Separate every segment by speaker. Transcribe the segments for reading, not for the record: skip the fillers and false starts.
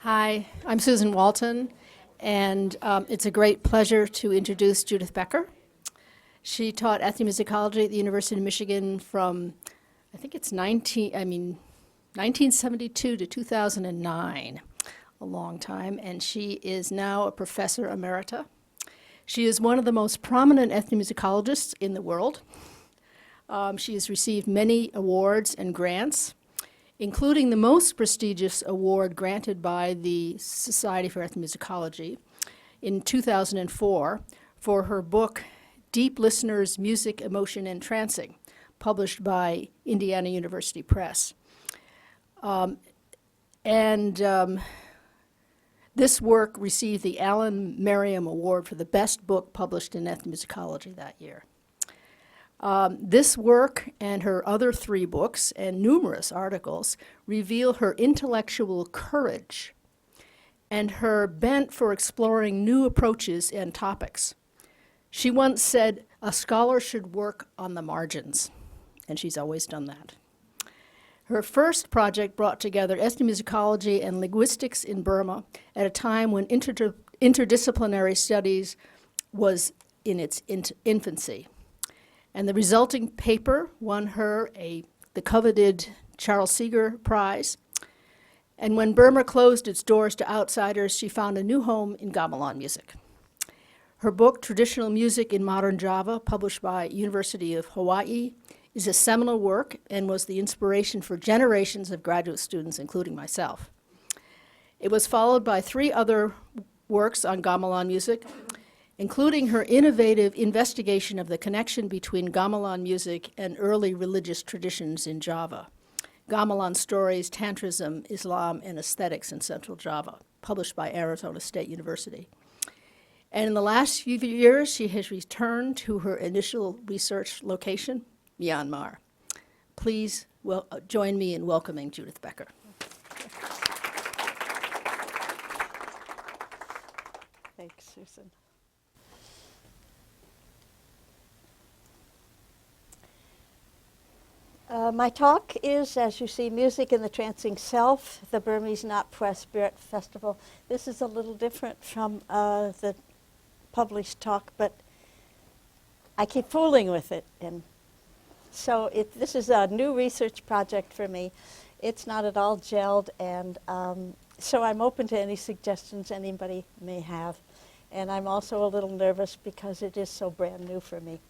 Speaker 1: Hi, I'm Susan Walton, and it's a great pleasure to introduce Judith Becker. She taught ethnomusicology at the University of Michigan from, I think it's 1972 to 2009, a long time, and she is now a professor emerita. She is one of the most prominent ethnomusicologists in the world. She has received many awards and grants, including the most prestigious award granted by the Society for Ethnomusicology in 2004 for her book, Deep Listeners, Music, Emotion, and Trancing, published by Indiana University Press. This work received the Alan Merriam Award for the best book published in ethnomusicology that year. This work and her other 3 books and numerous articles reveal her intellectual courage and her bent for exploring new approaches and topics. She once said, "A scholar should work on the margins," and she's always done that. Her first project brought together ethnomusicology and linguistics in Burma at a time when interdisciplinary studies was in its infancy. And the resulting paper won her the coveted Charles Seeger Prize. And when Burma closed its doors to outsiders, she found a new home in gamelan music. Her book, Traditional Music in Modern Java, published by University of Hawaii, is a seminal work and was the inspiration for generations of graduate students, including myself. It was followed by 3 other works on gamelan music, including her innovative investigation of the connection between gamelan music and early religious traditions in Java, Gamelan Stories, Tantrism, Islam, and Aesthetics in Central Java, published by Arizona State University. And in the last few years, she has returned to her initial research location, Myanmar. Please join me in welcoming Judith Becker.
Speaker 2: Thanks, Susan. My talk is, as you see, Music in the Trancing Self, the Burmese Not Press Spirit Festival. This is a little different from the published talk, but I keep fooling with it. And so this is a new research project for me. It's not at all gelled, and so I'm open to any suggestions anybody may have. And I'm also a little nervous because it is so brand new for me.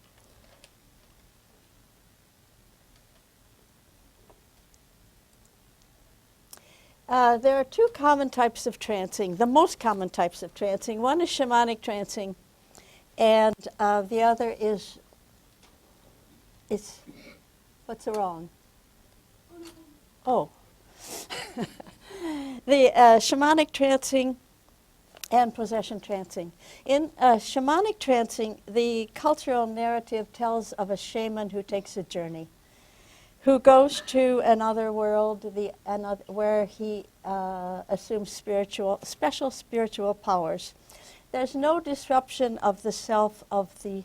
Speaker 2: There are 2 common types of trancing, the most common types of trancing. One is shamanic trancing, and the other is what's wrong? Oh. The shamanic trancing and possession trancing. In shamanic trancing, the cultural narrative tells of a shaman who takes a journey, who goes to another world, where he assumes special spiritual powers. There's no disruption of the self of the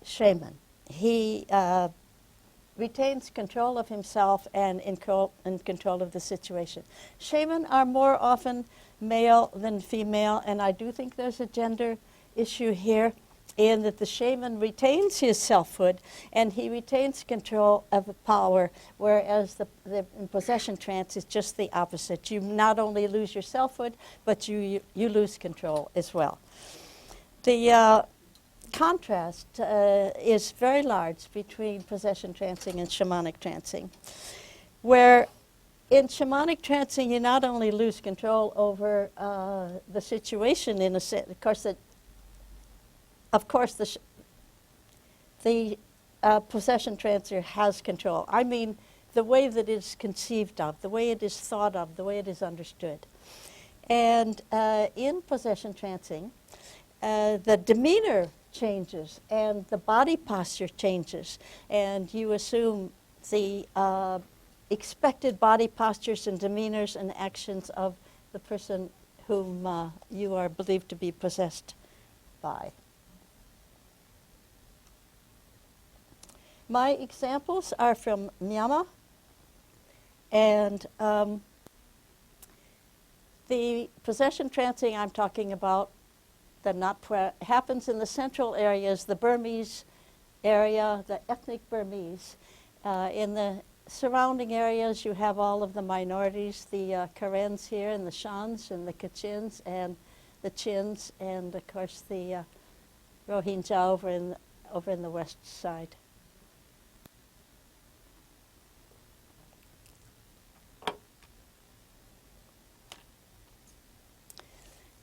Speaker 2: shaman. He retains control of himself and in control of the situation. Shamans are more often male than female, and I do think there's a gender issue here, in that the shaman retains his selfhood and he retains control of the power, whereas the in possession trance is just the opposite. You not only lose your selfhood, but you lose control as well. The contrast is very large between possession trancing and shamanic trancing, where in shamanic trancing you not only lose control over the situation in a sense, of course, the possession trancer has control. I mean, the way that it is conceived of, the way it is thought of, the way it is understood. And in possession trancing, the demeanor changes and the body posture changes, and you assume the expected body postures and demeanors and actions of the person whom you are believed to be possessed by. My examples are from Myanmar, and The possession trancing I'm talking about, the knot pwe, happens in the central areas, the Burmese area, the ethnic Burmese. In the surrounding areas, you have all of the minorities, the Karens here, and the Shans, and the Kachins, and the Chins, and of course the Rohingya over in the west side.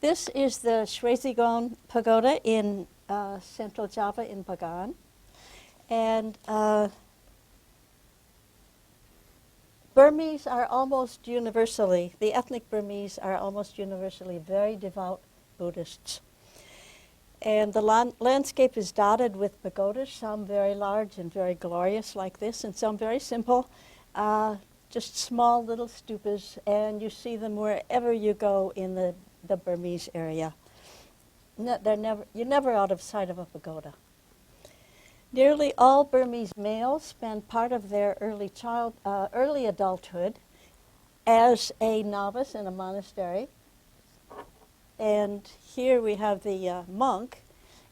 Speaker 2: This is the Shwezigon Pagoda in central Java in Bagan. And Burmese are almost universally, the ethnic Burmese are almost universally very devout Buddhists. And the landscape is dotted with pagodas, some very large and very glorious like this, and some very simple, just small little stupas, and you see them wherever you go in the Burmese area. You're never out of sight of a pagoda. Nearly all Burmese males spend part of their early adulthood as a novice in a monastery. And here we have the monk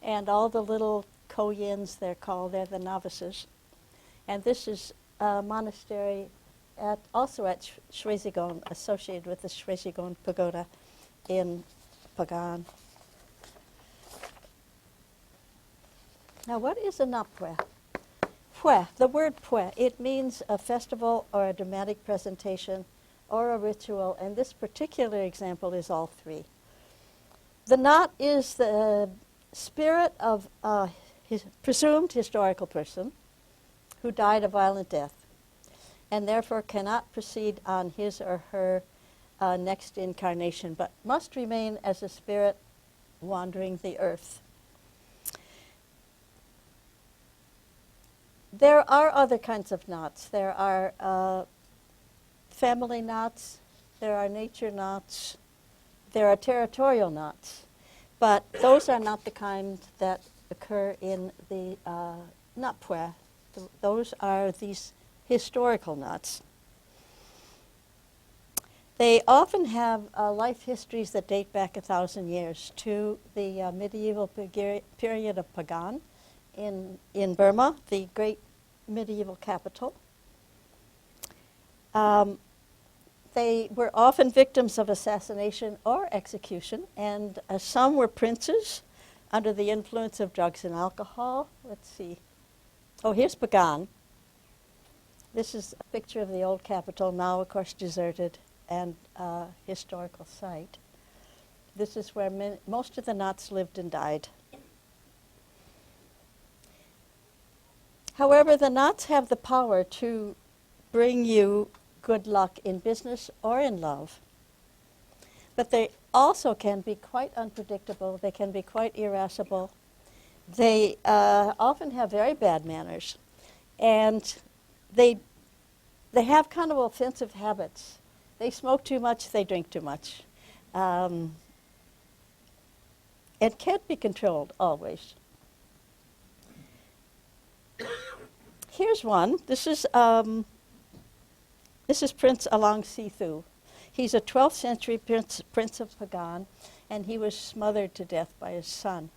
Speaker 2: and all the little koyins, they're called, they're the novices. And this is a monastery also at Shwezigon, associated with the Shwezigon Pagoda in Pagan. Now, what is a napwe? Pwe, the word pwe, it means a festival or a dramatic presentation or a ritual, and this particular example is all three. The knot is the spirit of a presumed historical person who died a violent death and therefore cannot proceed on his or her next incarnation, but must remain as a spirit wandering the earth. There are other kinds of knots. There are family knots, there are nature knots, there are territorial knots, but those are not the kind that occur in the napwe. Those are these historical knots. They often have life histories that date back 1,000 years to the medieval period of Pagan in Burma, the great medieval capital. They were often victims of assassination or execution, and some were princes under the influence of drugs and alcohol. Let's see. Oh, here's Pagan. This is a picture of the old capital, now of course deserted and historical site. This is where most of the knots lived and died. However, the knots have the power to bring you good luck in business or in love. But they also can be quite unpredictable. They can be quite irascible. They often have very bad manners. And they have kind of offensive habits. They smoke too much, they drink too much. It can't be controlled always. Here's one. This is Prince Alang Sithu. He's a 12th century prince of Pagan, and he was smothered to death by his son.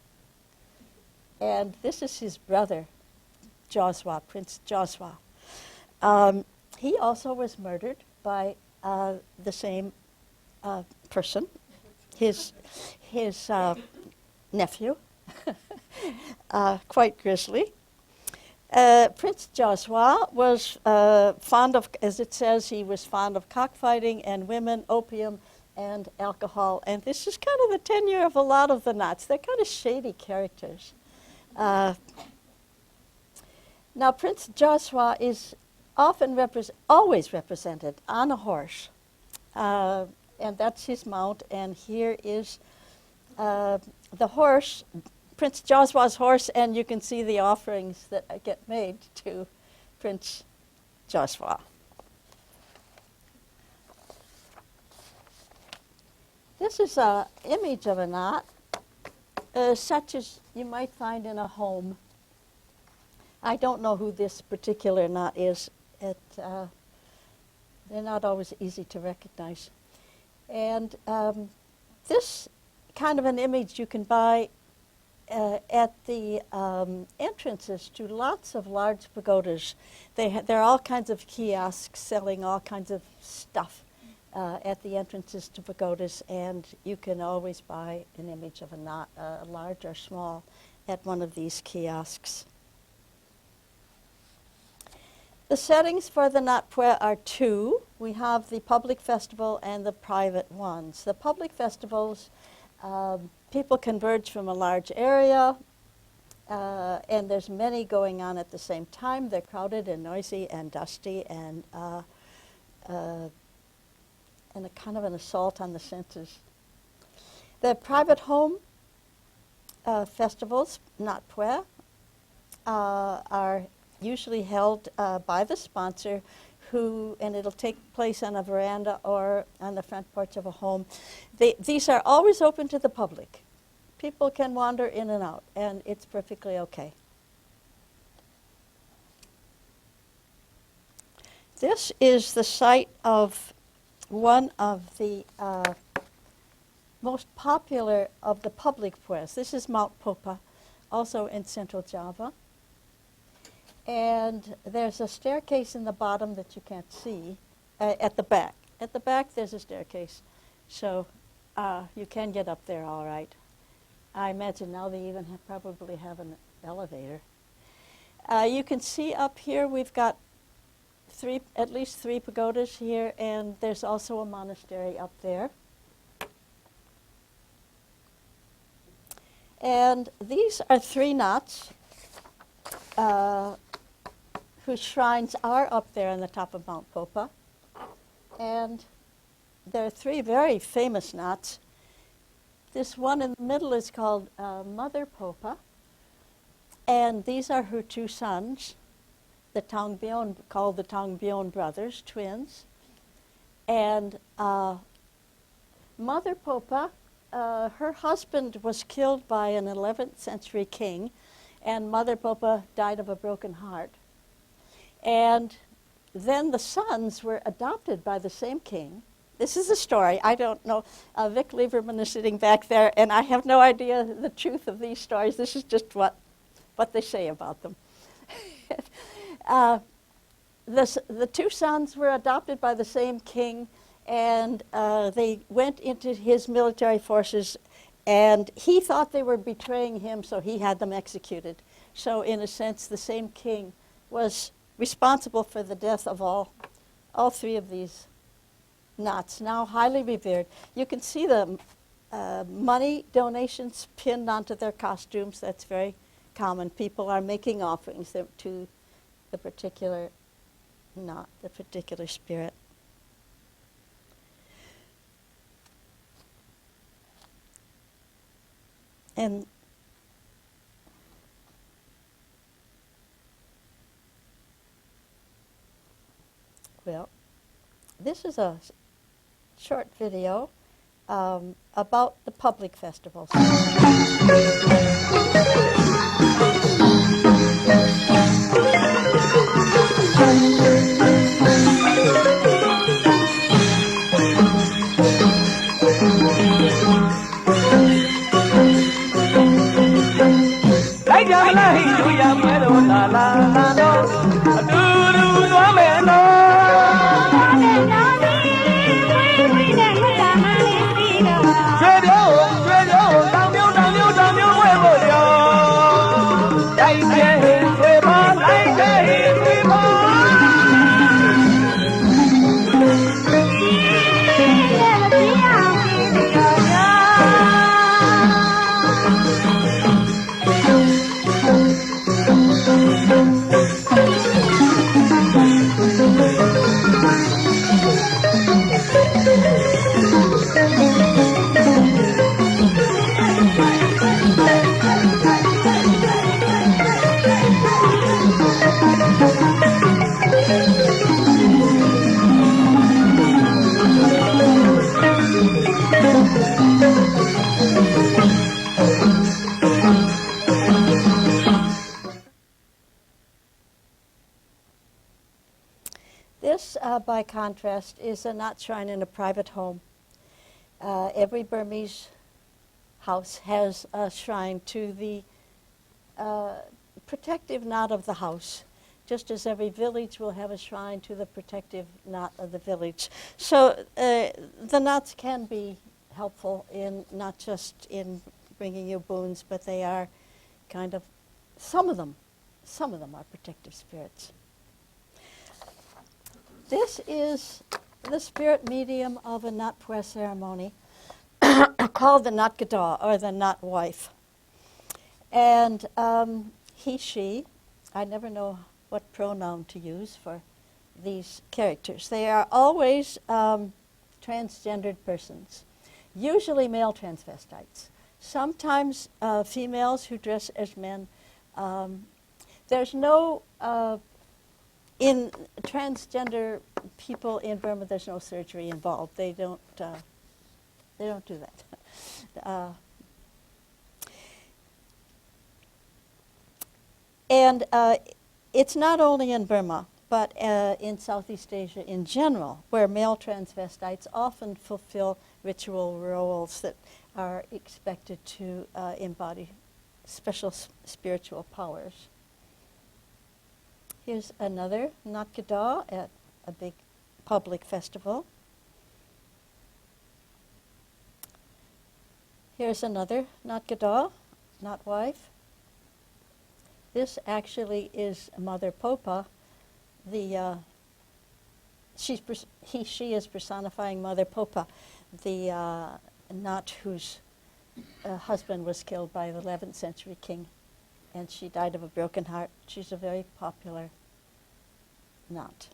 Speaker 2: And this is his brother, Joswa, Prince Joswa. He also was murdered by the same person, his nephew, quite grisly. Prince Joswa was fond of, as it says, he was fond of cockfighting and women, opium, and alcohol. And this is kind of the tenure of a lot of the knots. They're kind of shady characters. Now, Prince Joswa is always represented on a horse. And that's his mount. And here is the horse, Prince Joswa's horse, and you can see the offerings that get made to Prince Joswa. This is an image of a knot, such as you might find in a home. I don't know who this particular knot is. They're not always easy to recognize. And this kind of an image you can buy at the entrances to lots of large pagodas. There are all kinds of kiosks selling all kinds of stuff at the entrances to pagodas, and you can always buy an image of a knot, large or small, at one of these kiosks. The settings for the Nat Pue are two. We have the public festival and the private ones. The public festivals, people converge from a large area, and there's many going on at the same time. They're crowded and noisy and dusty and a kind of an assault on the senses. The private home festivals, Nat Pue, are usually held by the sponsor, and it'll take place on a veranda or on the front porch of a home. These are always open to the public. People can wander in and out, and it's perfectly okay. This is the site of one of the most popular of the public pues. This is Mount Popa, also in central Java. And there's a staircase in the bottom that you can't see at the back. At the back, there's a staircase. So you can get up there all right. I imagine now they even probably have an elevator. You can see up here we've got at least three pagodas here, and there's also a monastery up there. And these are three knots whose shrines are up there on the top of Mount Popa. And there are three very famous knots. This one in the middle is called Mother Popa, and these are her two sons, the Tongbion, called the Tongbion brothers, twins. And Mother Popa, her husband was killed by an 11th century king, and Mother Popa died of a broken heart. And then the sons were adopted by the same king. This is a story. I don't know. Vic Lieberman is sitting back there, and I have no idea the truth of these stories. This is just what they say about them. The two sons were adopted by the same king, and they went into his military forces, and he thought they were betraying him, so he had them executed. So in a sense, the same king was responsible for the death of all three of these knots, now highly revered. You can see the money donations pinned onto their costumes. That's very common. People are making offerings to the particular knot, the particular spirit. And well, this is a short video about the public festivals. This, by contrast, is a knot shrine in a private home. Every Burmese house has a shrine to the protective knot of the house, just as every village will have a shrine to the protective knot of the village. So the knots can be helpful in not just in bringing you boons, but they are kind of, some of them are protective spirits. This is the spirit medium of a knot prayer ceremony called the knot kadaw, or the knot wife. And he, she, I never know what pronoun to use for these characters. They are always transgendered persons, usually male transvestites, sometimes females who dress as men. There's no, in transgender people in Burma, there's no surgery involved. They don't do that. And it's not only in Burma, but in Southeast Asia in general, where male transvestites often fulfill ritual roles that are expected to embody special spiritual powers. Here's another knot kadaw at a big public festival. Here's another knot kadaw, knot wife. This actually is Mother Popa. She is personifying Mother Popa, the knot whose husband was killed by the 11th century king, and she died of a broken heart. She's a very popular knot.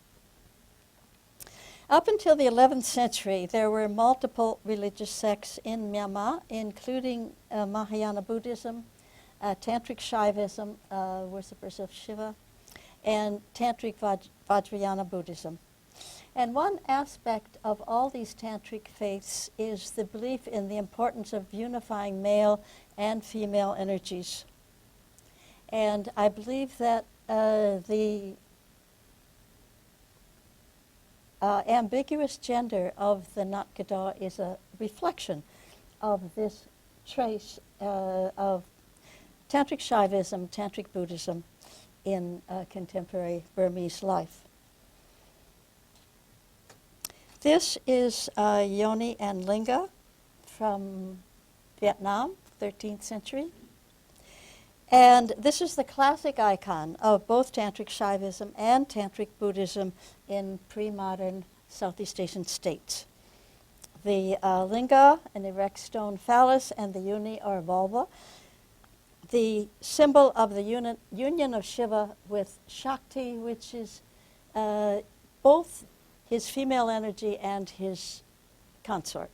Speaker 2: Up until the 11th century, there were multiple religious sects in Myanmar, including Mahayana Buddhism, Tantric Shaivism, worshippers of Shiva, and Tantric Vajrayana Buddhism. And one aspect of all these tantric faiths is the belief in the importance of unifying male and female energies. And I believe that the ambiguous gender of the knot kadaw is a reflection of this trace of Tantric Shaivism, Tantric Buddhism in contemporary Burmese life. This is Yoni and Linga from Vietnam, 13th century. And this is the classic icon of both Tantric Shaivism and Tantric Buddhism in pre-modern Southeast Asian states. The linga, an erect stone phallus, and the yoni, or vulva, the symbol of the union of Shiva with Shakti, which is both his female energy and his consort.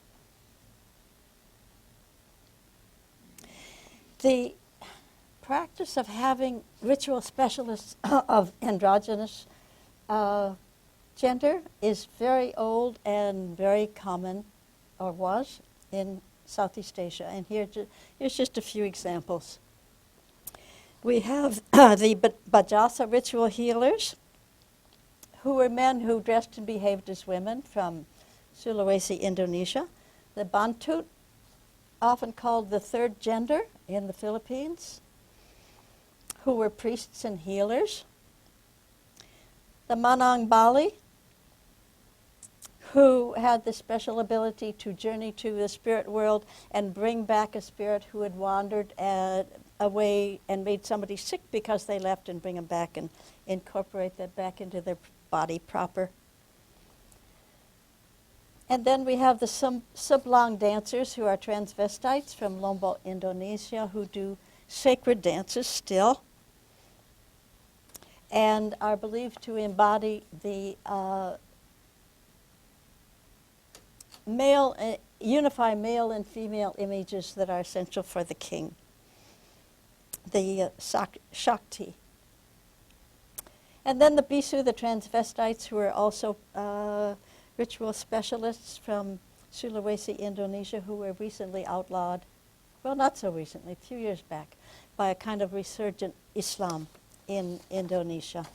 Speaker 2: The practice of having ritual specialists of androgynous gender is very old and very common, or was, in Southeast Asia. And here's just a few examples. We have the Bajasa ritual healers, who were men who dressed and behaved as women from Sulawesi, Indonesia. The Bantut, often called the third gender in the Philippines, who were priests and healers. The Manang Bali, who had the special ability to journey to the spirit world and bring back a spirit who had wandered away and made somebody sick because they left, and bring them back and incorporate that back into their body proper. And then we have the Sublang dancers, who are transvestites from Lombok, Indonesia, who do sacred dances still and are believed to embody the unify male and female images that are essential for the king, the Shakti. And then the Bisu, the transvestites, who are also ritual specialists from Sulawesi, Indonesia, who were recently outlawed, well, not so recently, a few years back, by a kind of resurgent Islam in Indonesia.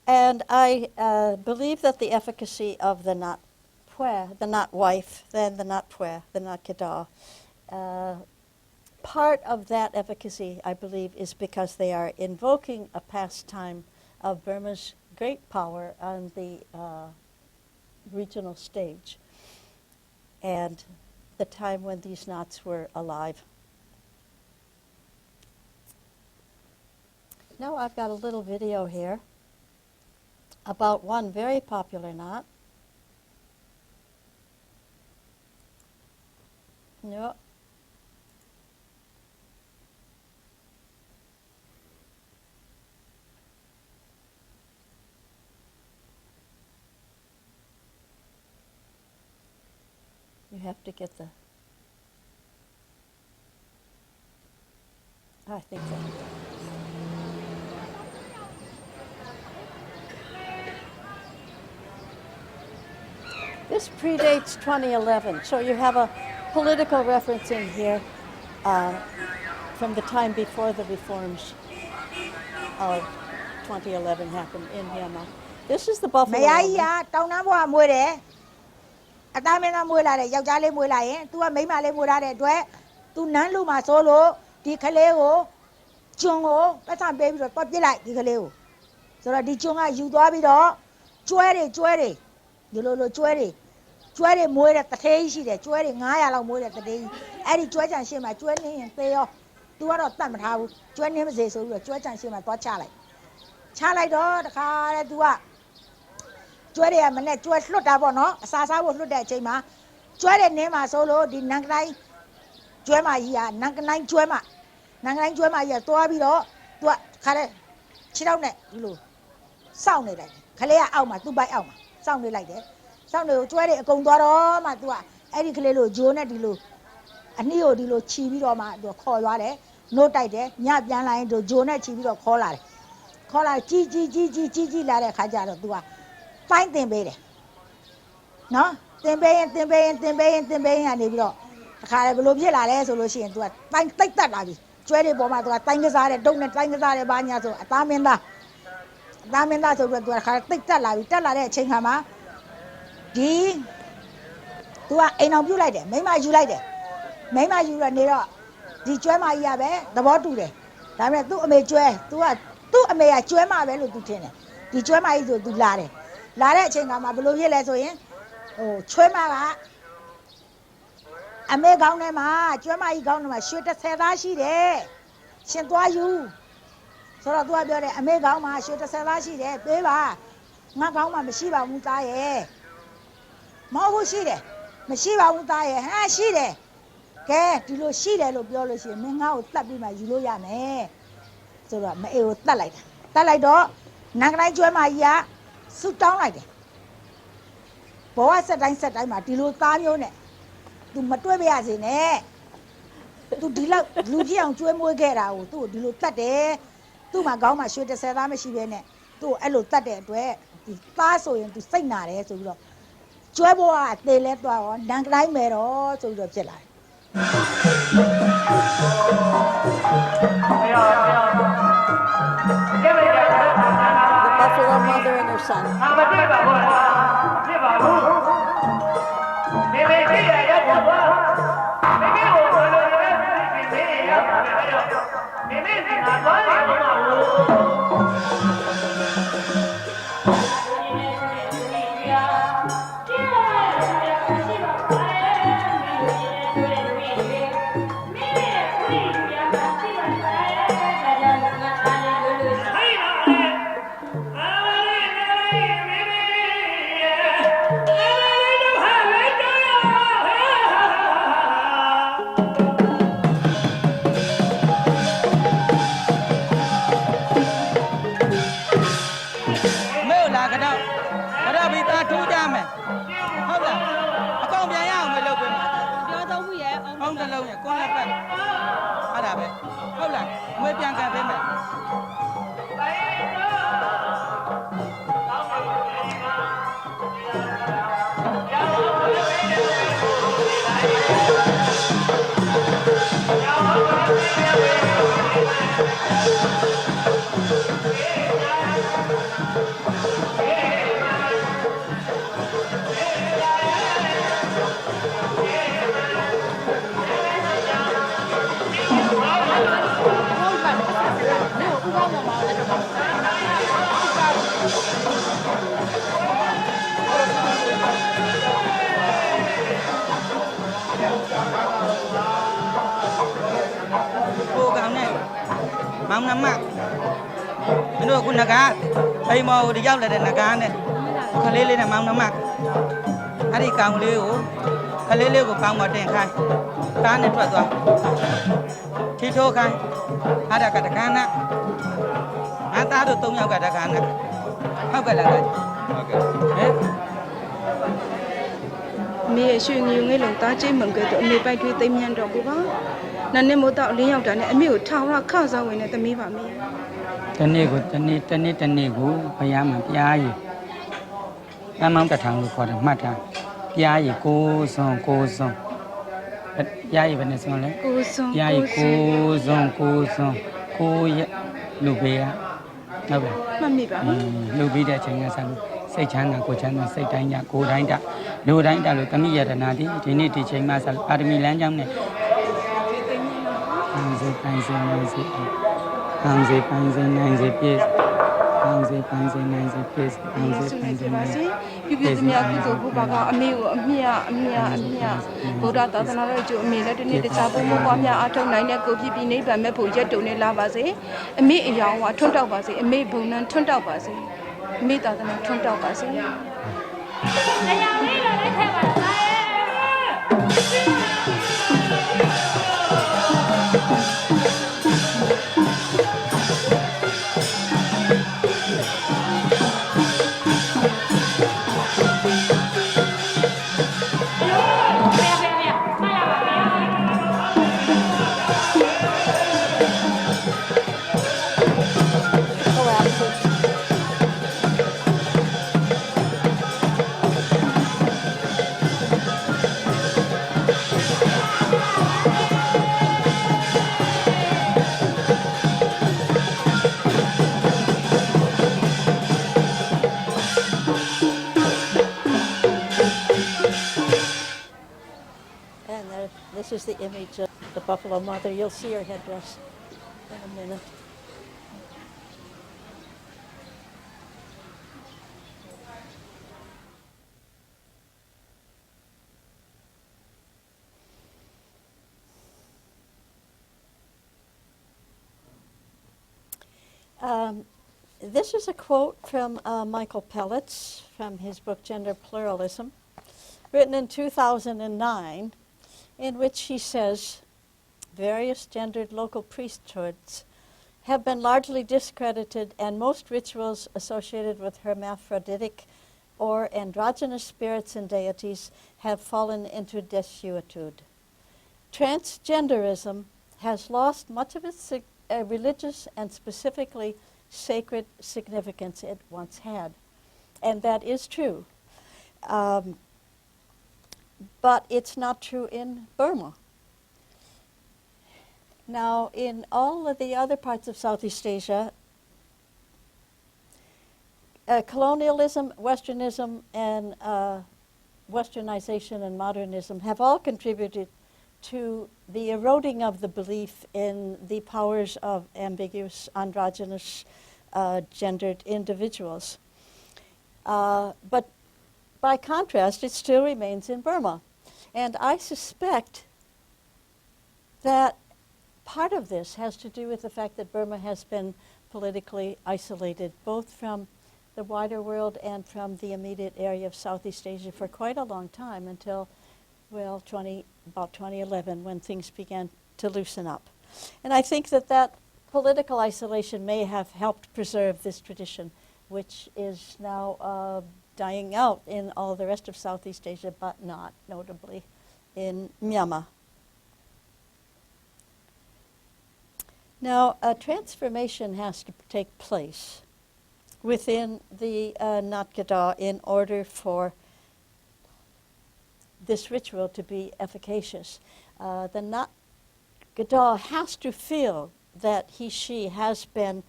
Speaker 2: And I believe that the efficacy of the not pue, the not wife, then the not pue, the not kadaw, part of that efficacy, I believe, is because they are invoking a pastime of Burma's great power on the regional stage and the time when these knots were alive. Now I've got a little video here about one very popular knot. No. You have to get the, I think that. This predates 2011, so you have a political reference in here from the time before the reforms of 2011 happened in Myanmar. This is the buffalo.
Speaker 3: မယားကြီးကတောင်တန်းဘွားမွေးတယ်အသားမင်းသားမွေးလာတယ်ယောက်ျားလေးမွေးလာရင် तू ကမိန်းမလေးမွေးလာတဲ့အတွက် तू နန်းလူမှာစိုးလို့ဒီကလေးကိုကျွန်းကိုပတ်စံပေးပြီးတော့တွက်ပြစ်လိုက်ဒီကလေးကိုဆိုတော့ဒီကျွန်းကယူသွားပြီးတော့ကျွဲတွေဒီလိုကျွဲတွေမွေးတဲ့တထေးကြီးရှိတယ်ကျွဲတွေ900လောက်မွေးတဲ့တထေးကြီးအဲ့ဒီကျွဲချန်ရှင်းမှာကျွဲနင်းရင်သေရော तू ကတော့တတ်မထားဘူးကျွဲနင်းမစေဆိုပြီးတော့ကျွဲချန်ရှင်းမှာသွားချလိုက်တော့တခါတဲ့ तू ကကျွဲတွေကမနဲ့ကျွဲလွတ်တာပေါ့နော်အစာစားဖို့လွတ်တဲ့အချိန်မှာကျွဲတွေနင်းမှာဆိုလို့ဒီနန်ကတိုင်းကျွဲမကြီးကနန်ကတိုင်းကျွဲမကြီးကသွားပြီးတော့ तू ကခါတဲ့ခြေထောက်နဲ့ဒီလိုစောင့်နေလိုက်ခလေးကအောက်မှာသူ့ပိုက်အောက်မှာစောင့်နေလိုက်တယ်စောင့်နေကိုကျွဲတွေအကုန်သွားတော့မှ तू ကအဲ့ဒီကလေးလိုဂျိုးနဲ့ဒီလိုအနှီးကိုဒီလိုခြီးပြီးတော့မှ तू ခေါ်သွားတယ်နို့တိုက်တယ်ညပြန်လာရင် तू ဂျိုးနဲ့ခြီးပြီးတော့ခေါ်လာကြီးလာတဲ့ခါကျတော့ तू ကပိုင်းတင်ပေးတယ်နော်တင်ပေးရင်ကနေပြီးတော့တခါလေဘလို့ဖြစ်လာလဲဆိုလို့ရှိရင် तू ကတိုင်းတိတ်တက်လာပြီကျွဲတွေပေါ်မှာ तू ကတိုင်းကစားတယ်ဒုတ်နဲ့တိုင်းကစားတယ်ဘာညာဆိုအသားမင်းသားဆိုပြီးတော့ तू ကတခါတိတ်တက်လာပြီတက်လာတဲ့အချိန်ခါမှာဒီ तू ကအိမ်အောင်ပြုတ်လိုက်တယ်မိမယူလိုက်တယ်မိမယူတော့နေတော့ဒီကျွဲမကြီးကပဲသဘောတူတယ်ဒါပေမဲ့သူ့အမေကျွဲ तू ကသူ့အမေကကျွဲမပဲလို့ तू ထင်တယ်ဒီကျွဲမကြီးဆို तू လာတဲ့အချိန်ကမှဘယ်လိုဖြစ်လဲဆိုရင်ဟိုချွဲမကအမေကောင်းထဲမှာကျွဲမကြီးကောင်းထဲမှာရွှေ30သားရှိတယ်ရှင်သွားယူဆိုတော့ तू ကပြောတယ်အမေကောင်းမှာရွှေ30သားရှိတယ်ပေးပါငါကောင်းမှာမရှိပါဘူးသားရဲ့မဟုတ်ဘူးရှိတယ်မရှိပါဘူးသားရဲ့ဟာရှိတယ်ကဲဒီလိုရှိတယ်လို့ပြောလို့ရှိရင်မင်းငါ့ကိုတတ်ပြီးမှယူလို့ရမယ်ဆိုတော့မအေကိုတတ်လိုက်တော့နန်ကတိုင်းကျွဲမကြီးကဆူတောင်းလိုက်တယ်ဘောကဆက်တိုင်းမှာဒီလိုသားမျိုးနဲ့ तू မတွေ့ပါရစေနဲ့ तू ဒီလောက်လူပြည့်အောင်ကျွဲမွေးခဲ့တာကို तू ဒီလိုတတ်တယ်သူ့မှာခေါင်းမှာရွှေ30သားမရှိဘဲနဲ့ तू အဲ့လိုတတ်တဲ့အတွက်ဒီသားဆိုရင် तू စိတ်နာတယ်ဆိုပြီးတော့ကျွဲဘောကသေလဲသွားရောနန်ကတိုင်းမယ်တော့ဆိုပြီးတော့ဖြစ်လာတယ်
Speaker 2: The buffalo mother and her son.
Speaker 4: Cô cảm này mong nắm mặt cái đồ của naga hay mau đi giao lại đến naga này khale lên là mong nắm mặt ari cao liu khale liu của cao mà đèn khai cá này tuột tuột khi thô khai ada cả đặc na ta được tung nhau cả đặc na không phải là cái
Speaker 5: mi suy nghĩ ngay lòng ta chỉ mừng cái tụi mi bay thuê tìm nhận rồi cũng có nên nếu muốn tạo lý nhau trả này mi ở thao ra khao ra vậy này ta mi vào mi
Speaker 6: tên này của bây giờ mà bia gì em mong ta thằng lục còn được mắt ra bia gì cô son bia gì bên này son đấy bia gì cô son cô lục bia đâu vậy
Speaker 5: mà mi vào
Speaker 6: lục bia để chơi nghe sao xây chán là cô chán là xây đánh nhà cô đánh đã đồ đánh đã rồi ta mi giờ là nào thì này thì chơi mà sao ba mươi lẻ trăm này hàng dây hàng dây nang dây pies hàng dây nang dây pies hàng dây nang dây
Speaker 5: piu piu tu mi aku tu bu ba ga ami Buddha ta ta na ro chu ami la de cha bu mo kwa mya a thong nai ne ko pi pi nei ba me phu yet tu ne la ba se ami a yaw wa thon taw ba se ami bung nan thon taw ba se ami ta ta na thon taw ba se
Speaker 2: This is the image of the Buffalo Mother. You'll see her headdress in a minute. This is a quote from Michael Pellets from his book Gender Pluralism, written in 2009, in which he says, various gendered local priesthoods have been largely discredited, and most rituals associated with hermaphroditic or androgynous spirits and deities have fallen into desuetude. Transgenderism has lost much of its religious and specifically sacred significance it once had. And that is true. But it's not true in Burma. Now, in all of the other parts of Southeast Asia, colonialism, Westernism, and Westernization and modernism have all contributed to the eroding of the belief in the powers of ambiguous, androgynous, gendered individuals. But by contrast, it still remains in Burma. And I suspect that part of this has to do with the fact that Burma has been politically isolated, both from the wider world and from the immediate area of Southeast Asia for quite a long time, until, well, about 2011, when things began to loosen up. And I think that that political isolation may have helped preserve this tradition, which is now dying out in all the rest of Southeast Asia, but not notably in Myanmar. Now, a transformation has to take place within the Nat Kadaw in order for this ritual to be efficacious. The Nat Kadaw has to feel that he, she has been,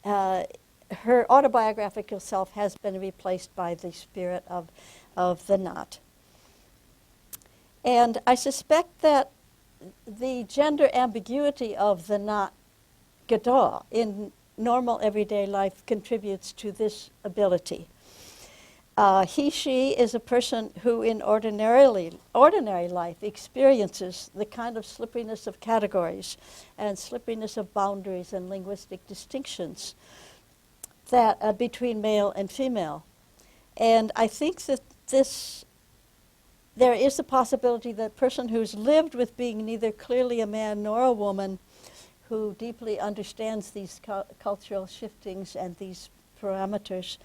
Speaker 2: her autobiographical self has been replaced by the spirit of the Nat. And I suspect that the gender ambiguity of the Nat Kadaw in normal everyday life contributes to this ability. He, she is a person who in ordinary life experiences the kind of slipperiness of categories and slipperiness of boundaries and linguistic distinctions that between male and female. And I think that there is the possibility that a person who's lived with being neither clearly a man nor a woman, who deeply understands these cultural shiftings and these parameters,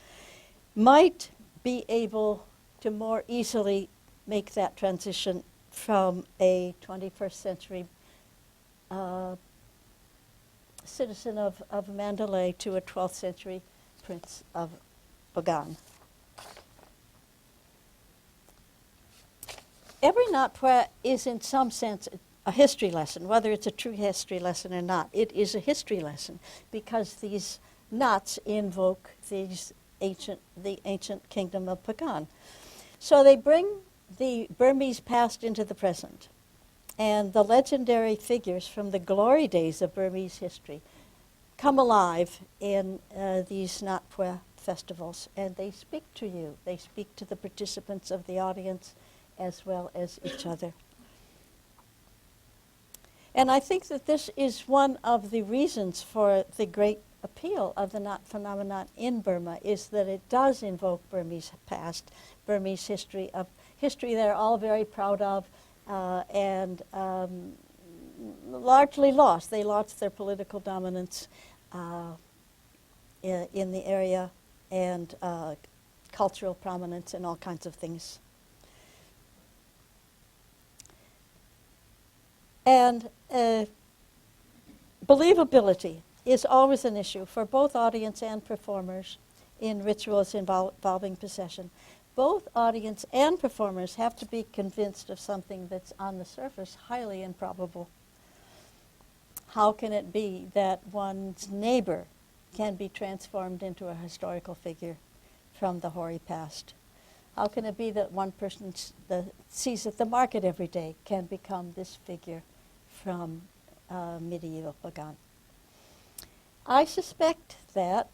Speaker 2: might be able to more easily make that transition from a 21st century citizen of Mandalay to a 12th century prince of Bagan. Every Natpwa is in some sense a history lesson, whether it's a true history lesson or not. It is a history lesson because these knots invoke the ancient kingdom of Pagan. So they bring the Burmese past into the present, and the legendary figures from the glory days of Burmese history come alive in these Natpwa festivals, and they speak to you. They speak to the participants of the audience as well as each other. And I think that this is one of the reasons for the great appeal of the Nat phenomenon in Burma, is that it does invoke Burmese past, Burmese history they're all very proud of, and largely lost. They lost their political dominance in the area, and cultural prominence and all kinds of things. And believability is always an issue for both audience and performers in rituals involving possession. Both audience and performers have to be convinced of something that's on the surface highly improbable. How can it be that one's neighbor can be transformed into a historical figure from the hoary past? How can it be that one person sees at the market every day can become this figure from medieval Bagan? I suspect that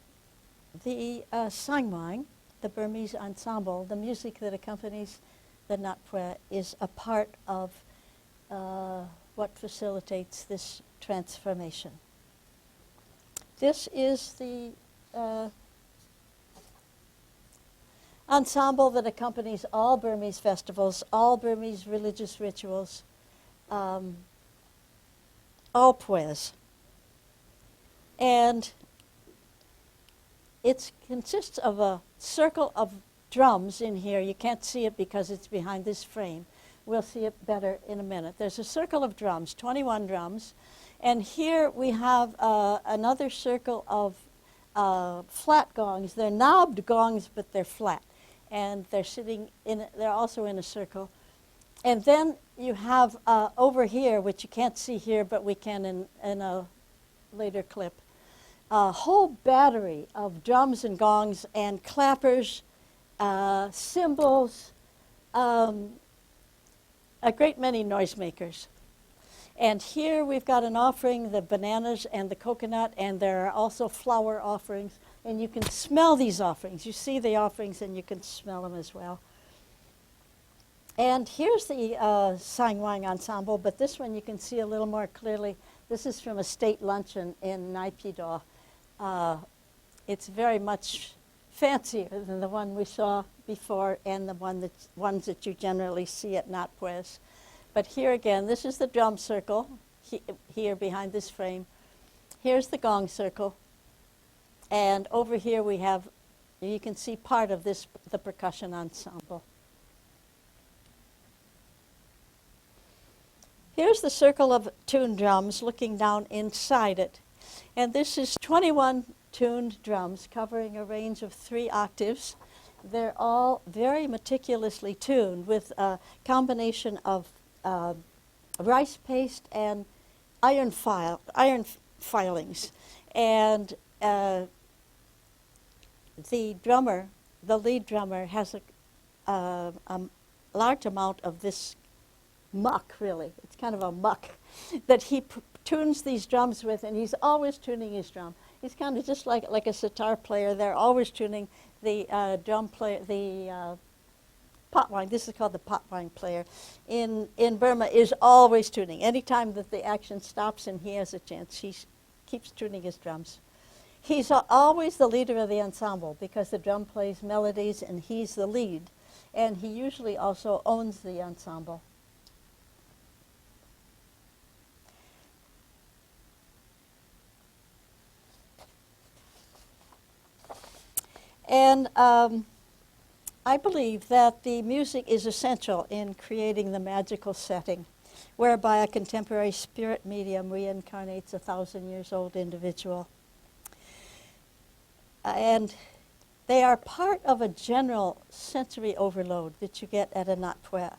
Speaker 2: the saing, the Burmese ensemble, the music that accompanies the Natpwa, is a part of what facilitates this transformation. This is the ensemble that accompanies all Burmese festivals, all Burmese religious rituals, all pwes. And it consists of a circle of drums in here. You can't see it because it's behind this frame. We'll see it better in a minute. There's a circle of drums, 21 drums. And here we have another circle of flat gongs. They're knobbed gongs, but they're flat. And they're sitting in, they're also in a circle. And then you have over here, which you can't see here, but we can in a later clip, a whole battery of drums and gongs and clappers, cymbals, a great many noisemakers. And here we've got an offering, the bananas and the coconut, and there are also flower offerings. And you can smell these offerings. You see the offerings and you can smell them as well. And here's the Saing Waing ensemble, but this one you can see a little more clearly. This is from a state luncheon in Naypyidaw. It's very much fancier than the one we saw before and the ones that you generally see at Natpwes. But here again, this is the drum circle, here behind this frame. Here's the gong circle. And over here we have, you can see part of this, the percussion ensemble. Here's the circle of tuned drums looking down inside it. And this is 21 tuned drums covering a range of 3 octaves. They're all very meticulously tuned with a combination of rice paste and iron filings. And the lead drummer, has a large amount of this muck, really. It's kind of a muck that he tunes these drums with, and he's always tuning his drum. He's kind of just like a sitar player. They're always tuning. The drum player, the potwang, this is called the potwang player, in Burma is always tuning. Anytime that the action stops and he has a chance, he keeps tuning his drums. He's always the leader of the ensemble because the drum plays melodies and he's the lead. And he usually also owns the ensemble. And I believe that the music is essential in creating the magical setting whereby a contemporary spirit medium reincarnates a 1,000-years-old individual. And they are part of a general sensory overload that you get at a Nat Pue,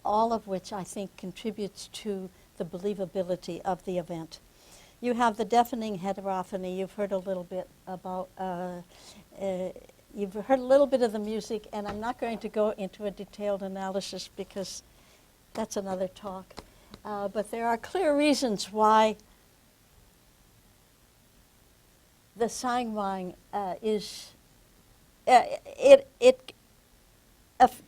Speaker 2: all of which I think contributes to the believability of the event. You have the deafening heterophony. You've heard a little bit about, you've heard a little bit of the music, and I'm not going to go into a detailed analysis because that's another talk. But there are clear reasons why the saing waing it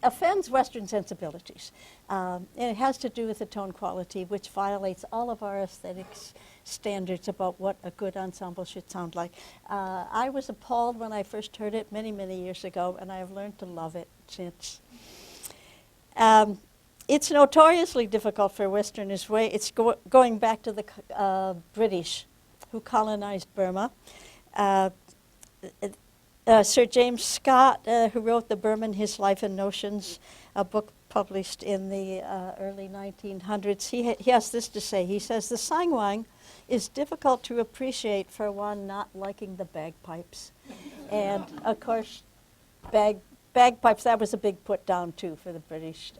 Speaker 2: offends Western sensibilities. And it has to do with the tone quality, which violates all of our aesthetics standards about what a good ensemble should sound like. I was appalled when I first heard it many, many years ago, and I have learned to love it since. It's notoriously difficult for Westerners. It's going back to the British who colonized Burma. Sir James Scott, who wrote The Burman, His Life and Notions, a book published in the early 1900s, he has this to say. He says, the saing waing is difficult to appreciate for one not liking the bagpipes. And, of course, bagpipes, that was a big put-down, too, for the British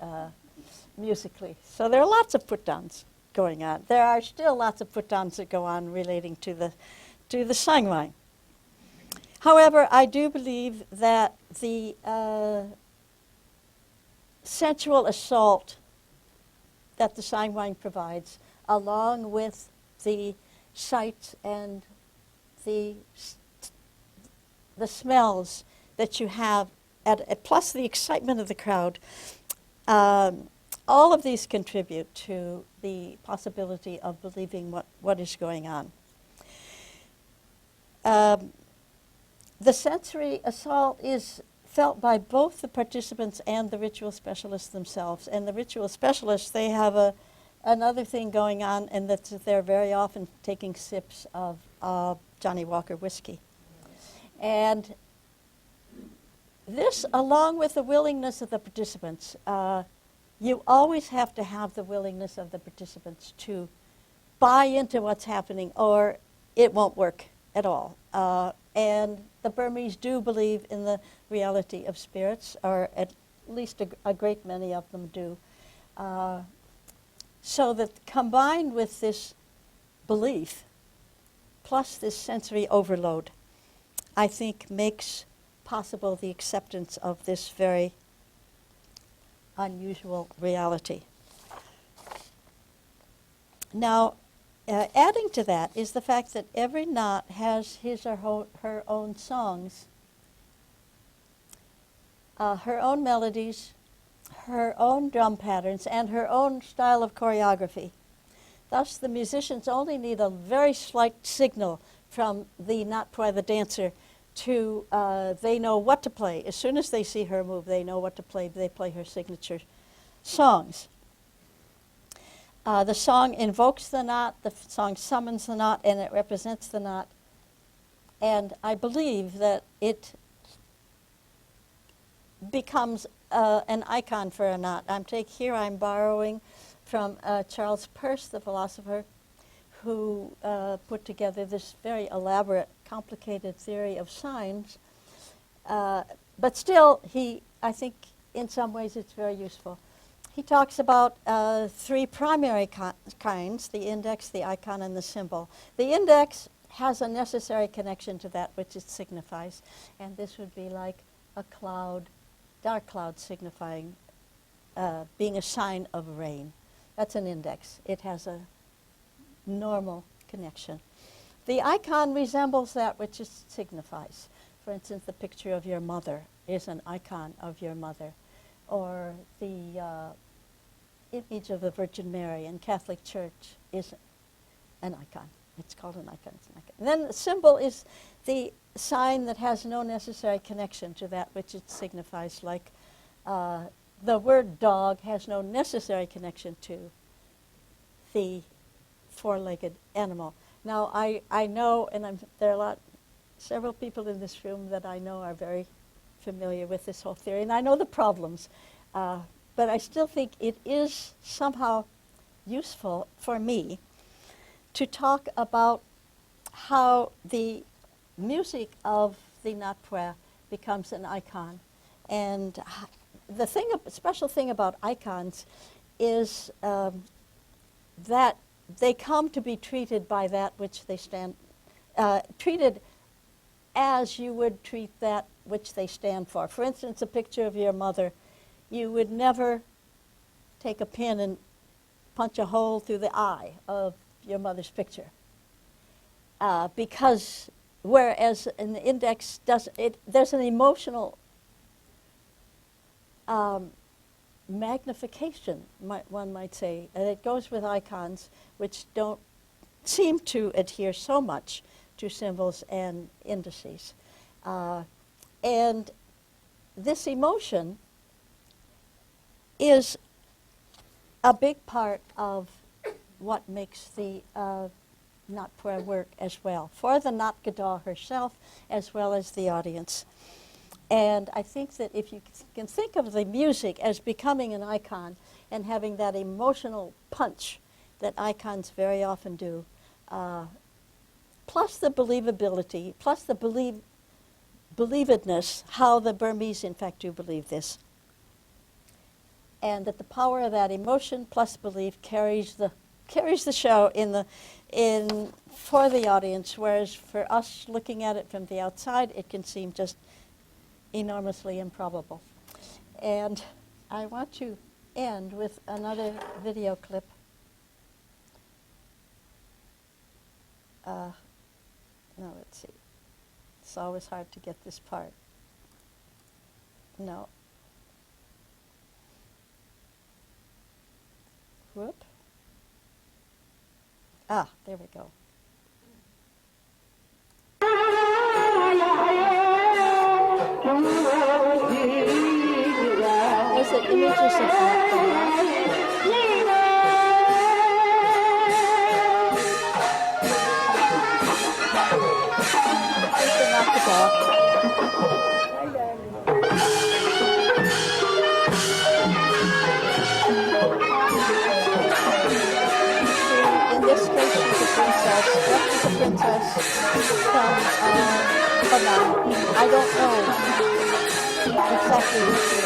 Speaker 2: musically. So there are lots of put-downs going on. There are still lots of put-downs that go on relating to the saing waing. However, I do believe that the sensual assault that the saing waing provides, along with the sights and the smells that you have, plus the excitement of the crowd, all of these contribute to the possibility of believing what is going on. The sensory assault is felt by both the participants and the ritual specialists themselves. And the ritual specialists, they have another thing going on, and that's that they're very often taking sips of Johnny Walker whiskey. And this, along with the willingness of the participants, you always have to have the willingness of the participants to buy into what's happening, or it won't work at all. And the Burmese do believe in the reality of spirits, or at least a great many of them do. So that combined with this belief, plus this sensory overload, I think makes possible the acceptance of this very unusual reality. Now, adding to that is the fact that every knot has his or her own songs, her own melodies, her own drum patterns, and her own style of choreography. Thus, the musicians only need a very slight signal from the Nat Pue, the dancer, to they know what to play. As soon as they see her move, they know what to play. They play her signature songs. The song invokes the knot, the song summons the knot, and it represents the knot. And I believe that it becomes an icon for a knot. Here I'm borrowing from Charles Peirce, the philosopher, who put together this very elaborate, complicated theory of signs. But still, I think in some ways it's very useful. He talks about three primary kinds, the index, the icon, and the symbol. The index has a necessary connection to that which it signifies, and this would be like a cloud, dark cloud signifying being a sign of rain. That's an index. It has a normal connection. The icon resembles that which it signifies. For instance, the picture of your mother is an icon of your mother, or the image of the Virgin Mary in Catholic Church is an icon. It's called an icon. It's an icon. And then the symbol is the sign that has no necessary connection to that which it signifies, like the word dog has no necessary connection to the four-legged animal. Now, I know, and there are several people in this room that I know are very familiar with this whole theory, and I know the problems, but I still think it is somehow useful for me to talk about how the music of the natpua becomes an icon. And the special thing about icons is that they come to be treated by that which they stand, treated as you would treat that which they stand for. For instance, a picture of your mother, you would never take a pin and punch a hole through the eye of your mother's picture. Because whereas an index there's an emotional magnification, one might say, and it goes with icons which don't seem to adhere so much to symbols and indices. And this emotion is a big part of what makes the natpua work as well, for the nat kadaw herself as well as the audience. And I think that if you can think of the music as becoming an icon and having that emotional punch that icons very often do, plus the believability, plus the believedness, how the Burmese in fact do believe this, and that the power of that emotion plus belief carries the show for the audience, whereas for us looking at it from the outside, it can seem just enormously improbable. And I want to end with another video clip. No, let's see. It's always hard to get this part. No. Whoop. Ah, there we go. There's the images of in this case, she's a princess. What is a princess from Burma? I don't know exactly who she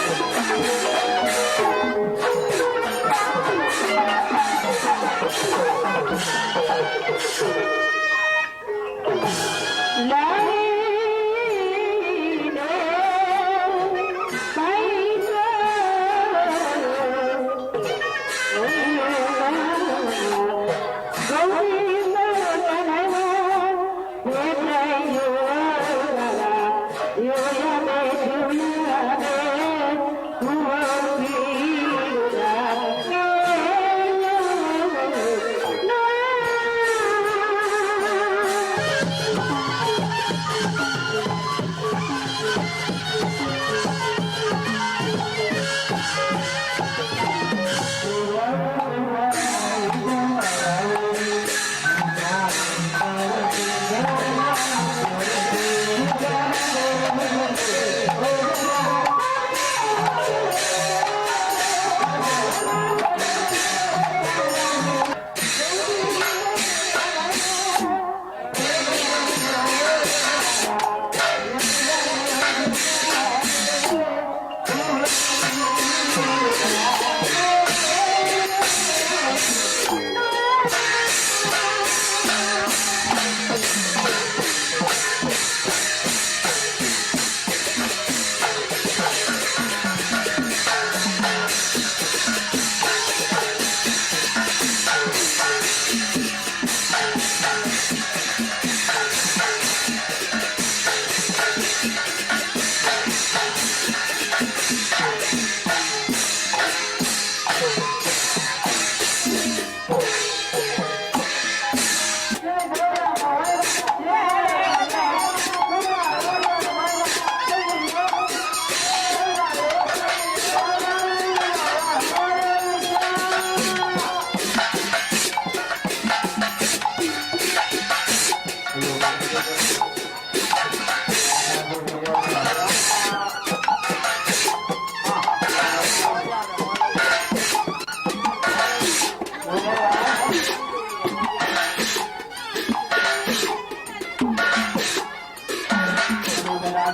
Speaker 2: These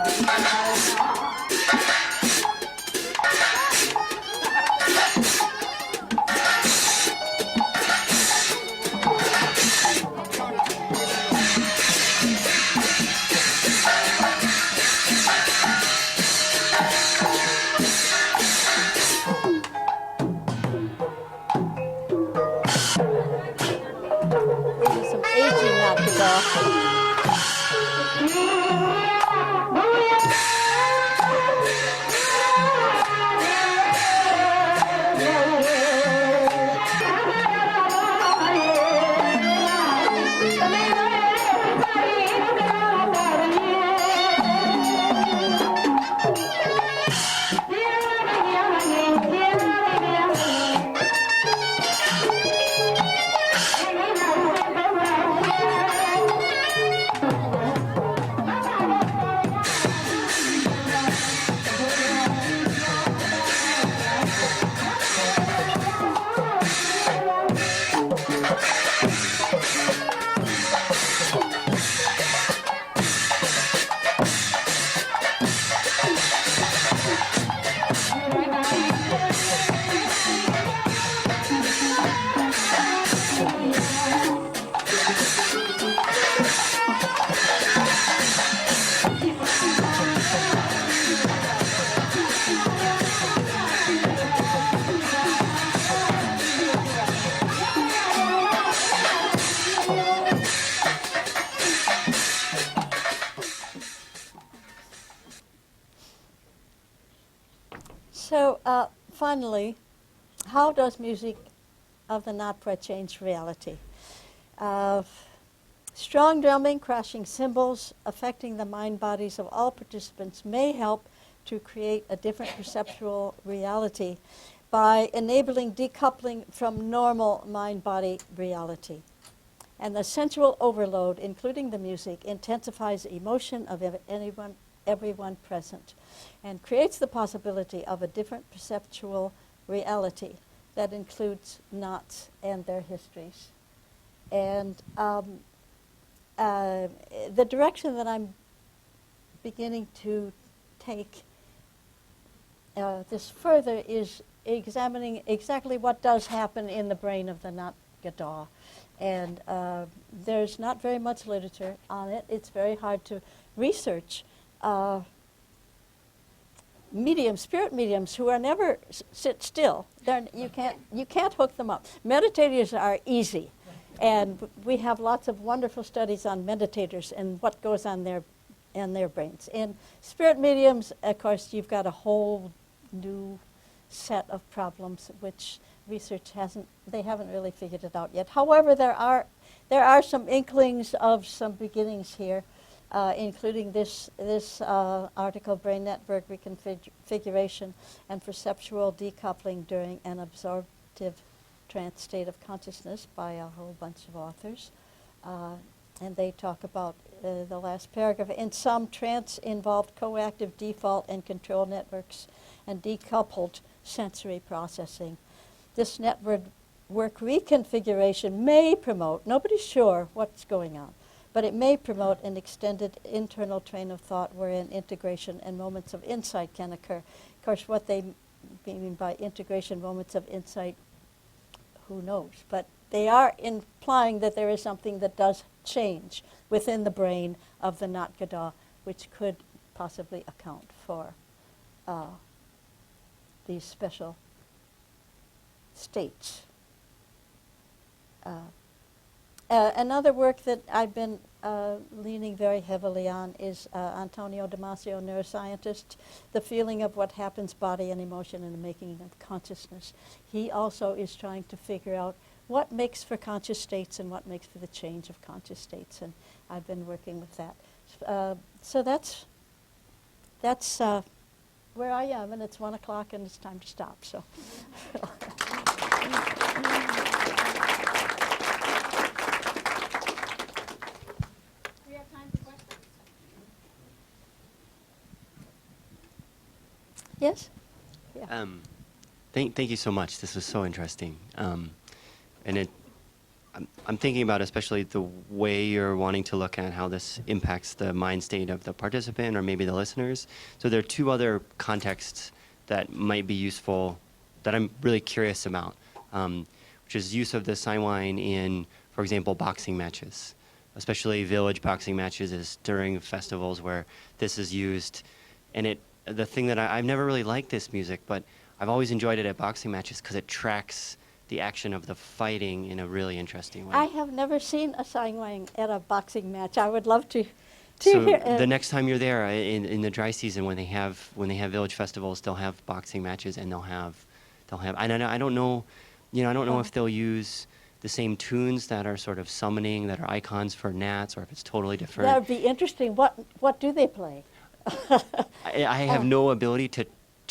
Speaker 2: are some aging not to go. So finally, how does music of the Natpa change reality? Strong drumming, crashing cymbals, affecting the mind bodies of all participants may help to create a different perceptual reality by enabling decoupling from normal mind-body reality. And the sensual overload, including the music, intensifies the emotion of everyone present and creates the possibility of a different perceptual reality that includes knots and their histories. And the direction that I'm beginning to take this further is examining exactly what does happen in the brain of the Nat Kadaw. And there's not very much literature on it. It's very hard to research spirit mediums who are never sit still. You can't hook them up. Meditators are easy. And we have lots of wonderful studies on meditators and what goes on in their brains. In spirit mediums, of course, you've got a whole new set of problems which research haven't really figured it out yet. However, there are some inklings of some beginnings here, including this article, Brain Network Reconfiguration and Perceptual Decoupling During an Absorptive Trance State of Consciousness by a whole bunch of authors. And they talk about the last paragraph. In some, trance involved coactive default and control networks and decoupled sensory processing. This network reconfiguration may promote, nobody's sure what's going on, but it may promote an extended internal train of thought wherein integration and moments of insight can occur. Of course, what they mean by integration, moments of insight, who knows? But they are implying that there is something that does change within the brain of the Nat Kadaw, which could possibly account for these special states. Another work that I've been leaning very heavily on is Antonio Damasio, neuroscientist, The Feeling of What Happens Body and Emotion in the Making of Consciousness. He also is trying to figure out what makes for conscious states and what makes for the change of conscious states, and I've been working with that. So that's where I am, and it's 1 o'clock and it's time to stop. So. Yes? Yeah.
Speaker 7: Thank you so much. This was so interesting. And I'm thinking about especially the way you're wanting to look at how this impacts the mind state of the participant or maybe the listeners. So there are two other contexts that might be useful that I'm really curious about, which is use of the saing in, for example, boxing matches, especially village boxing matches is during festivals where this is used. And the thing that I've never really liked this music, but I've always enjoyed it at boxing matches because it tracks the action of the fighting in a really interesting way.
Speaker 2: I have never seen a saing waing at a boxing match. I would love to
Speaker 7: So
Speaker 2: hear.
Speaker 7: the next time you're there in the dry season when they have village festivals, they'll have boxing matches and they'll have I don't know, I don't know if they'll use the same tunes that are sort of summoning, that are icons for gnats, or if it's totally different.
Speaker 2: That would be interesting. What do they play?
Speaker 7: I have no ability to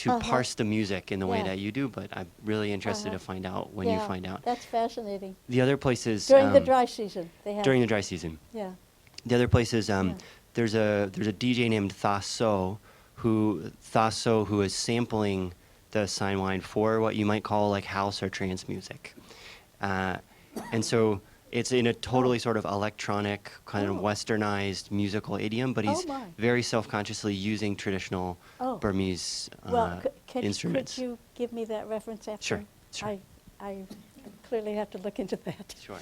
Speaker 2: Uh-huh.
Speaker 7: parse the music in the way
Speaker 2: Yeah.
Speaker 7: that you do, but I'm really interested to find out when you find out.
Speaker 2: That's fascinating.
Speaker 7: The other places
Speaker 2: During the dry season, they have.
Speaker 7: during the dry season.
Speaker 2: Yeah.
Speaker 7: The other places, there's a DJ named Thaso who is sampling the saing waing for what you might call like house or trance music, and so it's in a totally sort of electronic kind of westernized musical idiom, but he's
Speaker 2: my.
Speaker 7: very self-consciously using traditional Burmese
Speaker 2: Well,
Speaker 7: instruments.
Speaker 2: could you give me that reference after?
Speaker 7: Sure, sure.
Speaker 2: I clearly have to look into that.
Speaker 7: Sure.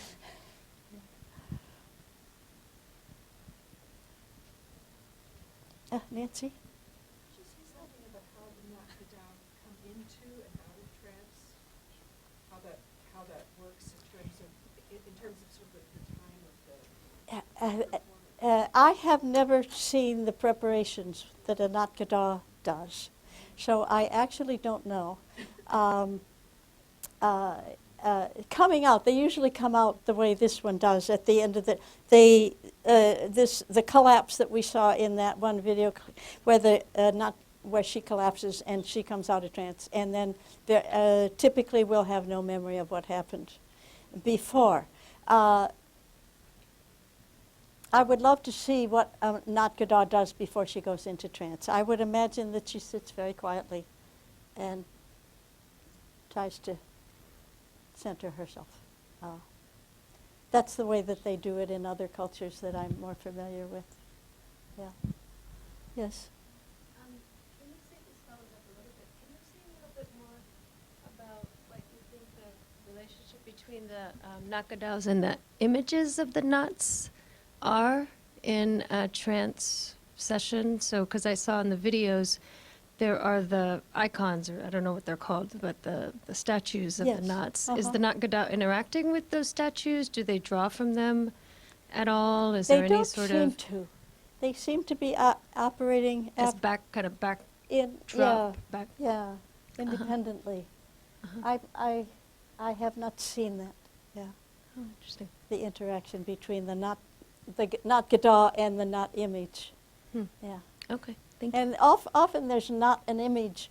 Speaker 2: Nancy?
Speaker 8: She says something about how the kadaw come into and out of trance, how that works in terms of sort of the time of the.
Speaker 2: I have never seen the preparations that a kadaw does, so I actually don't know. Coming out, they usually come out the way this one does at the end of the collapse that we saw in that one video, where she collapses and she comes out of trance, and then typically we'll have no memory of what happened before. I would love to see what kadaw does before she goes into trance. I would imagine that she sits very quietly and tries to center herself. That's the way that they do it in other cultures that I'm more familiar with. Yeah. Yes?
Speaker 9: Can you say this follows up a little bit? Can you say a little bit more about what you think the relationship between the nakadaws and the images of the knots are in a trance session? So, because I saw in the videos, there are the icons, or I don't know what they're called, but the statues of
Speaker 2: Yes.
Speaker 9: the knots.
Speaker 2: Uh-huh.
Speaker 9: Is the kadaw interacting with those statues? Do they draw from them at all? Is
Speaker 2: They
Speaker 9: there any
Speaker 2: don't
Speaker 9: sort
Speaker 2: seem
Speaker 9: of
Speaker 2: to. They seem to be operating
Speaker 9: as back
Speaker 2: in
Speaker 9: drop back?
Speaker 2: yeah, independently. I have not seen that. Yeah,
Speaker 9: Oh, interesting.
Speaker 2: the interaction between the knot kadaw and the knot image.
Speaker 9: Hmm.
Speaker 2: Yeah,
Speaker 9: Okay, thank you.
Speaker 2: and often there's not an image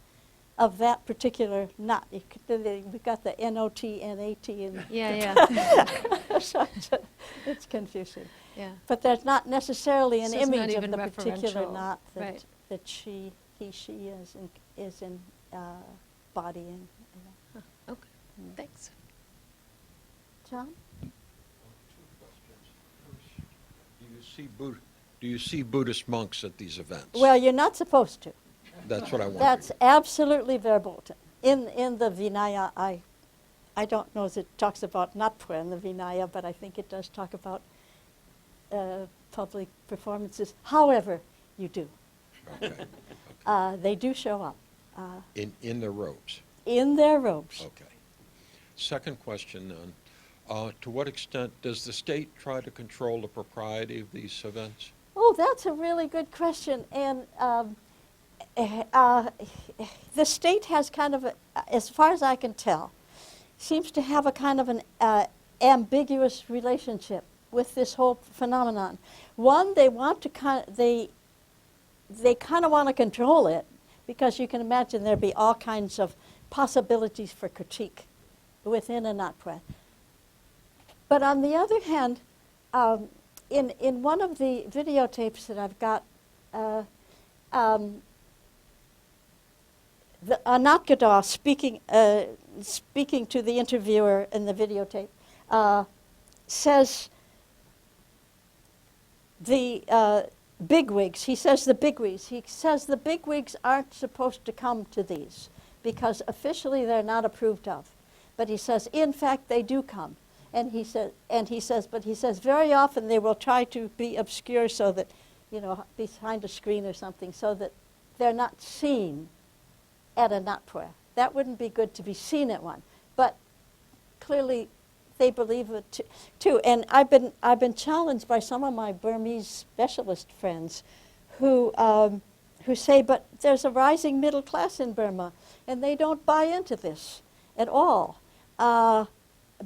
Speaker 2: of that particular knot. We've got the N-O-T, N-A-T, and
Speaker 9: Yeah.
Speaker 2: so it's confusing.
Speaker 9: Yeah.
Speaker 2: But there's not necessarily an
Speaker 9: So it's not
Speaker 2: image of
Speaker 9: even
Speaker 2: the particular
Speaker 9: referential,
Speaker 2: knot that
Speaker 9: right.
Speaker 2: that she is embodying.
Speaker 9: Okay, thanks.
Speaker 2: John?
Speaker 10: Do you see Buddhist monks at these events?
Speaker 2: Well, you're not supposed to.
Speaker 10: That's what I want.
Speaker 2: That's absolutely verboten. In the Vinaya, I don't know if it talks about natpua in the Vinaya, but I think it does talk about public performances. However, you do.
Speaker 10: Okay.
Speaker 2: They do show up
Speaker 10: In their robes.
Speaker 2: in their robes.
Speaker 10: Okay. Second question then. To what extent does the state try to control the propriety of these events?
Speaker 2: Oh, that's a really good question. And the state has kind of, as far as I can tell, seems to have a kind of an ambiguous relationship with this whole phenomenon. One, they want to they kind of want to control it, because you can imagine there'd be all kinds of possibilities for critique within a natpua. But on the other hand, in one of the videotapes that I've got, a natkadaw speaking to the interviewer in the videotape says the bigwigs, he says the bigwigs aren't supposed to come to these because officially they're not approved of. But he says, in fact, they do come. And he says very often they will try to be obscure so that, behind a screen or something, so that they're not seen at a natpwe. That wouldn't be good to be seen at one. But clearly they believe it too. And I've been challenged by some of my Burmese specialist friends who say, but there's a rising middle class in Burma, and they don't buy into this at all.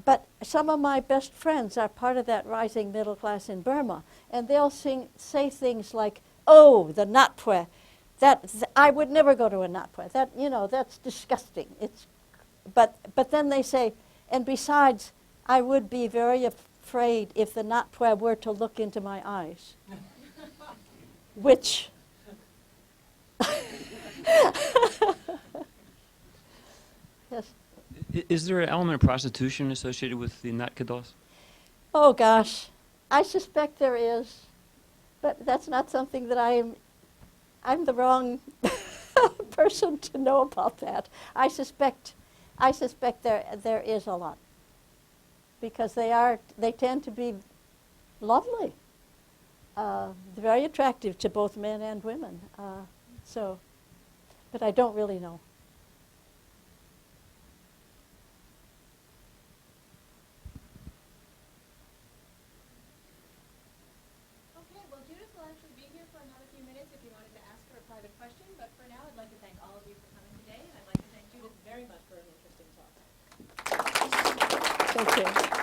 Speaker 2: But some of my best friends are part of that rising middle class in Burma, and they'll say things like, "Oh, the natpwe, I would never go to a natpwe. That's disgusting." But then they say, and besides, I would be very afraid if the natpwe were to look into my eyes, which. Yes.
Speaker 11: Is there an element of prostitution associated with the nat kadaws?
Speaker 2: Oh gosh, I suspect there is, but that's not something that I'm the wrong person to know about that. I suspect there is a lot, because they tend to be lovely, very attractive to both men and women. But I don't really know.
Speaker 9: If you wanted to ask her a private question, but for now I'd like to thank all of you for coming today, and I'd like to thank Judith very much for an interesting talk.
Speaker 2: Thank you.